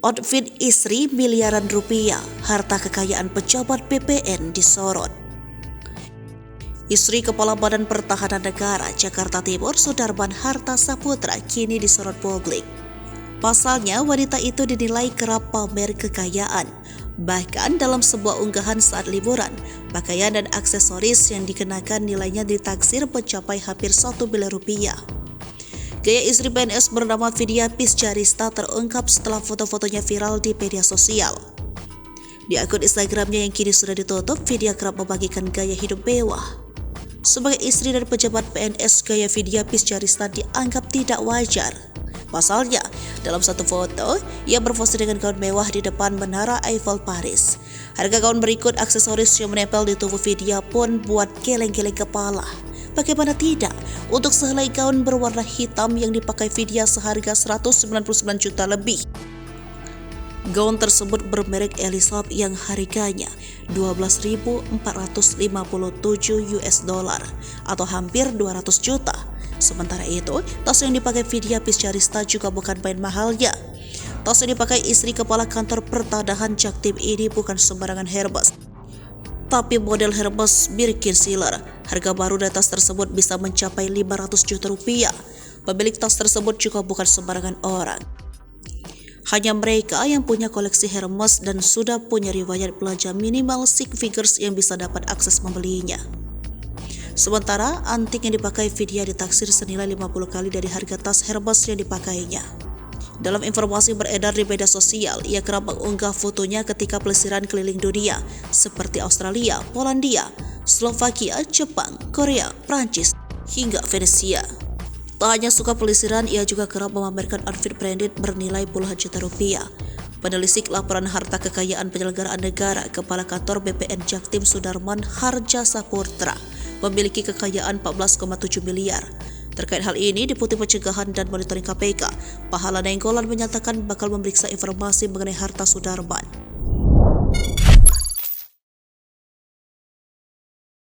Outfit istri miliaran rupiah, harta kekayaan pejabat BPN disorot. Istri Kepala Badan Pertahanan Negara Jakarta Timur Sudarman Harta Saputra kini disorot publik. Pasalnya, wanita itu dinilai kerap pamer kekayaan. Bahkan dalam sebuah unggahan saat liburan, pakaian dan aksesoris yang dikenakan nilainya ditaksir mencapai hampir 1 miliar rupiah. Gaya istri PNS bernama Vidya Piscarista terungkap setelah foto-fotonya viral di media sosial. Di akun Instagramnya yang kini sudah ditutup, Vidya kerap membagikan gaya hidup mewah. Sebagai istri dan pejabat PNS, gaya Vidya Piscarista dianggap tidak wajar. Pasalnya, dalam satu foto, ia berpose dengan gaun mewah di depan Menara Eiffel Paris. Harga gaun berikut aksesoris yang menempel di tubuh Vidya pun buat geleng-geleng kepala. Bagaimana tidak, untuk sehelai gaun berwarna hitam yang dipakai Vidya seharga 199 juta lebih. Gaun tersebut bermerek Elisab yang harganya 12.457 US dollar atau hampir 200 juta. Sementara itu, tas yang dipakai Vidya Piscarista juga bukan main mahalnya. Tas yang dipakai istri Kepala Kantor Pertanahan Jaktim ini bukan sembarangan Hermes, tapi model Hermes Birkin Sealer. Harga baru dari tas tersebut bisa mencapai 500 juta rupiah. Pemilik tas tersebut juga bukan sembarangan orang. Hanya mereka yang punya koleksi Hermes dan sudah punya riwayat belanja minimal six figures yang bisa dapat akses membelinya. Sementara antik yang dipakai Vidya ditaksir senilai 50 kali dari harga tas Hermes yang dipakainya. Dalam informasi beredar di media sosial, ia kerap mengunggah fotonya ketika pelesiran keliling dunia seperti Australia, Polandia, Slovakia, Jepang, Korea, Prancis, hingga Venesia. Tak hanya suka pelesiran, ia juga kerap memamerkan outfit branded bernilai puluhan juta rupiah. Penelisik laporan harta kekayaan penyelenggaraan negara Kepala Kantor BPN Jaktim Sudarman Harja Saputra memiliki kekayaan 14,7 miliar. Terkait hal ini, Deputi Pencegahan dan Monitoring KPK, Pahala Nainggolan menyatakan bakal memeriksa informasi mengenai harta Sudarman.